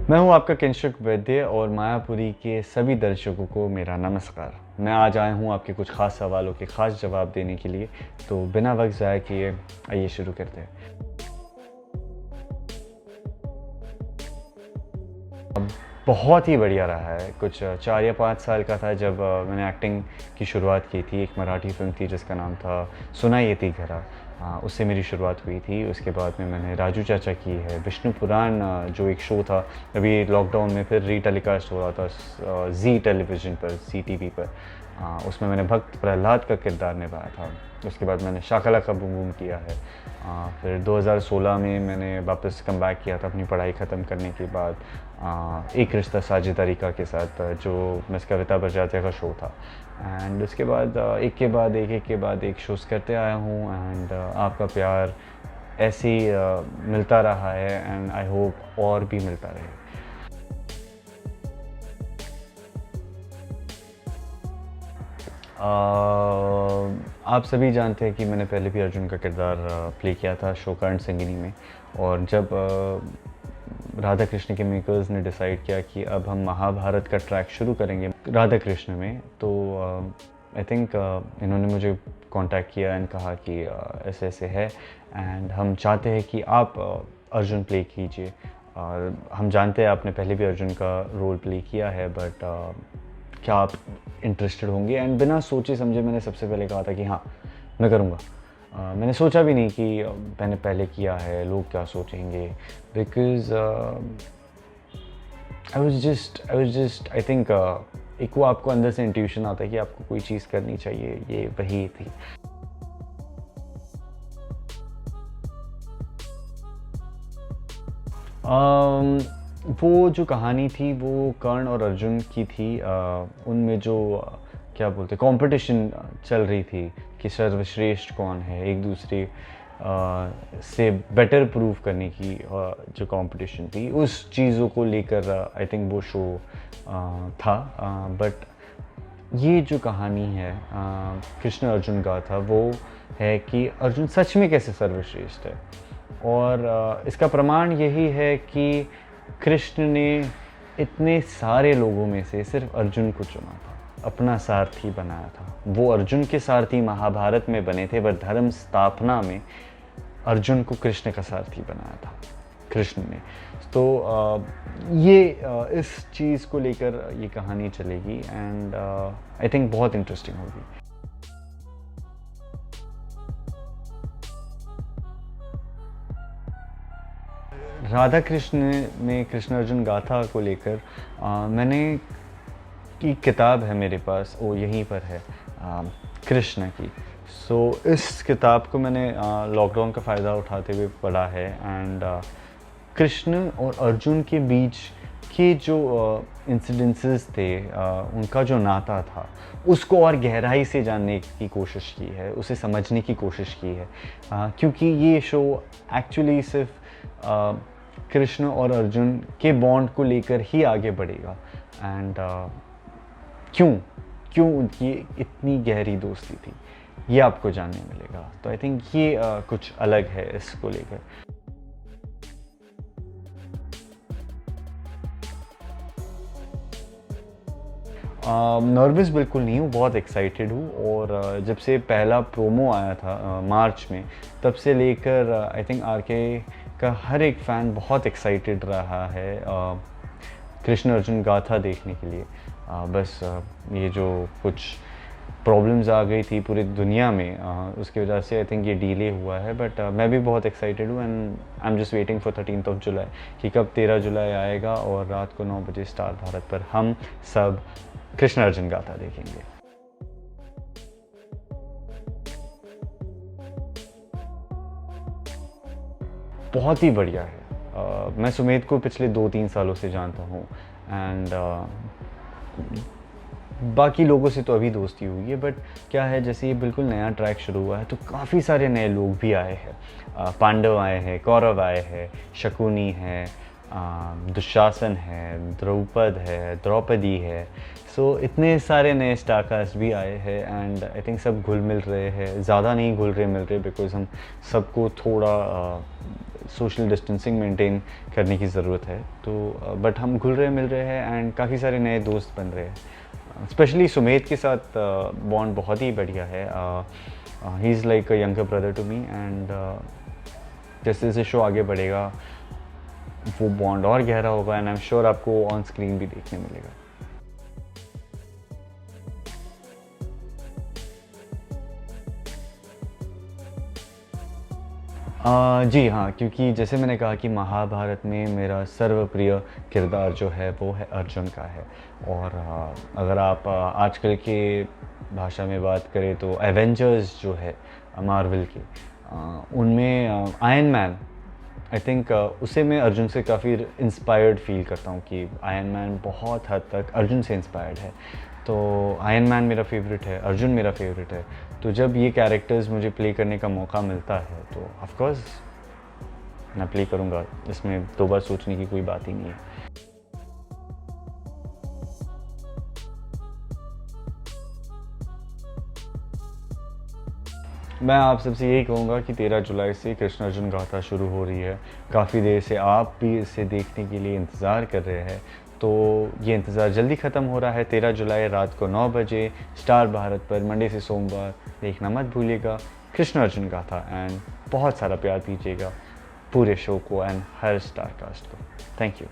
मैं हूं आपका किंशक वैद्य और मायापुरी के सभी दर्शकों को मेरा नमस्कार। मैं आज आया हूं आपके कुछ खास सवालों के खास जवाब देने के लिए। तो बिना वक्त ज़ाया किए आइए शुरू करते हैं। बहुत ही बढ़िया रहा है। कुछ 4 या 5 साल का था जब मैंने एक्टिंग की शुरुआत की थी। एक मराठी फिल्म थी जिसका नाम था सुना येती घरा। उससे मेरी शुरुआत हुई थी। उसके बाद में मैंने राजू चाचा की है, विष्णु पुराण जो एक शो था, अभी लॉकडाउन में फिर रीटेलीकास्ट हो रहा था जी टेलीविज़न पर, जी टीवी पर। उसमें मैंने भक्त प्रहलाद का किरदार निभाया था। उसके बाद मैंने शाका लाका बूम बूम किया है। फिर 2016 में मैंने वापस कम बैक किया था अपनी पढ़ाई ख़त्म करने के बाद एक रिश्ता साझेदारी का के साथ, जो मिस कविता बजाते का शो था। एंड उसके बाद एक के बाद एक शोज़ करते आया हूँ। एंड आपका प्यार ऐसे ही मिलता रहा है एंड आई होप और भी मिलता रहे। आप सभी जानते हैं कि मैंने पहले भी अर्जुन का किरदार प्ले किया था शो कर्ण सिंगिनी में। और जब राधा कृष्ण के मेकर्स ने डिसाइड किया कि अब हम महाभारत का ट्रैक शुरू करेंगे राधा कृष्ण में, तो आई थिंक इन्होंने मुझे कांटेक्ट किया एंड कहा कि ऐसे ऐसे है एंड हम चाहते हैं कि आप अर्जुन प्ले कीजिए। और हम जानते हैं आपने पहले भी अर्जुन का रोल प्ले किया है, बट क्या आप इंटरेस्टेड होंगे। एंड बिना सोचे समझे मैंने सबसे पहले कहा था कि हाँ मैं करूँगा। मैंने सोचा भी नहीं कि मैंने पहले किया है, लोग क्या सोचेंगे, because I was just I think एक वो आपको अंदर से इंट्यूशन आता है कि आपको कोई चीज़ करनी चाहिए, ये वही थी। वो जो कहानी थी वो कर्ण और अर्जुन की थी। उनमें जो क्या बोलते कंपटीशन चल रही थी कि सर्वश्रेष्ठ कौन है, एक दूसरे से बेटर प्रूव करने की जो कंपटीशन थी, उस चीज़ों को लेकर आई थिंक वो शो था। बट ये जो कहानी है कृष्ण अर्जुन का था, वो है कि अर्जुन सच में कैसे सर्वश्रेष्ठ है। और इसका प्रमाण यही है कि कृष्ण ने इतने सारे लोगों में से सिर्फ अर्जुन को चुना था, अपना सारथी बनाया था। वो अर्जुन के सारथी महाभारत में बने थे, पर धर्म स्थापना में अर्जुन को कृष्ण का सारथी बनाया था कृष्ण ने। तो ये इस चीज़ को लेकर ये कहानी चलेगी एंड आई थिंक बहुत इंटरेस्टिंग होगी। राधा कृष्ण में कृष्ण अर्जुन गाथा को लेकर मैंने की किताब है मेरे पास, वो यहीं पर है कृष्ण की। सो इस किताब को मैंने लॉकडाउन का फ़ायदा उठाते हुए पढ़ा है। एंड कृष्ण और अर्जुन के बीच के जो इंसिडेंसेस थे, उनका जो नाता था, उसको और गहराई से जानने की कोशिश की है, उसे समझने की कोशिश की है। क्योंकि ये शो एक्चुअली सिर्फ कृष्ण और अर्जुन के बॉन्ड को लेकर ही आगे बढ़ेगा। एंड क्यों उनकी इतनी गहरी दोस्ती थी, ये आपको जानने मिलेगा। तो आई थिंक ये कुछ अलग है इसको लेकर। नर्वस बिल्कुल नहीं हूँ, बहुत एक्साइटेड हूँ। और जब से पहला प्रोमो आया था मार्च में, तब से लेकर आई थिंक आरके का हर एक फ़ैन बहुत एक्साइटेड रहा है कृष्ण अर्जुन गाथा देखने के लिए। बस ये जो कुछ प्रॉब्लम्स आ गई थी पूरी दुनिया में, उसकी वजह से आई थिंक ये डिले हुआ है। बट मैं भी बहुत एक्साइटेड हूँ and I am just waiting for 13 जुलाई कि कब 13 जुलाई आएगा और रात को 9 बजे स्टार भारत पर हम सब कृष्ण अर्जुन गाथा देखेंगे। बहुत ही बढ़िया है। मैं सुमेध को पिछले 2-3 सालों से जानता हूँ एंड बाकी लोगों से तो अभी दोस्ती हुई है। बट क्या है, जैसे ये बिल्कुल नया ट्रैक शुरू हुआ है तो काफ़ी सारे नए लोग भी आए हैं। पांडव आए हैं, कौरव आए हैं, शकुनी है, दुशासन है, द्रौपद है, द्रौपदी है। सो इतने सारे नए स्टारकास्ट भी आए हैं एंड आई थिंक सब घुल मिल रहे हैं। ज़्यादा नहीं घुल रहे मिल रहे, बिकॉज हम सबको थोड़ा सोशल डिस्टेंसिंग मेंटेन करने की ज़रूरत है। तो बट हम घुल रहे मिल रहे हैं एंड काफ़ी सारे नए दोस्त बन रहे हैं। स्पेशली सुमेध के साथ बॉन्ड बहुत ही बढ़िया है। He is like a younger brother to me and जैसे जैसे शो आगे बढ़ेगा वो बॉन्ड और गहरा होगा एंड आई एम श्योर आपको ऑन स्क्रीन भी देखने मिलेगा। जी हाँ, क्योंकि जैसे मैंने कहा कि महाभारत में मेरा सर्वप्रिय किरदार जो है वो है अर्जुन का है। और अगर आप आजकल के भाषा में बात करें तो एवेंजर्स जो है मार्वल की, उनमें आयरन मैन, आई थिंक उसे मैं अर्जुन से काफ़ी इंस्पायर्ड फील करता हूँ कि आयरन मैन बहुत हद तक अर्जुन से इंस्पायर्ड है। तो आयरन मैन मेरा फेवरेट है, अर्जुन मेरा फेवरेट है। तो जब ये कैरेक्टर्स मुझे प्ले करने का मौका मिलता है तो ऑफ कोर्स मैं प्ले करूँगा, इसमें दो बार सोचने की कोई बात ही नहीं है। मैं आप सबसे यही कहूँगा कि 13 जुलाई से कृष्ण अर्जुन गाथा शुरू हो रही है। काफ़ी देर से आप भी इसे देखने के लिए इंतज़ार कर रहे हैं, तो ये इंतज़ार जल्दी ख़त्म हो रहा है। 13 जुलाई रात को 9 बजे स्टार भारत पर मंडे से सोमवार देखना मत भूलिएगा कृष्ण अर्जुन गाथा। एंड बहुत सारा प्यार दीजिएगा पूरे शो को एंड हर स्टार कास्ट को। Thank you.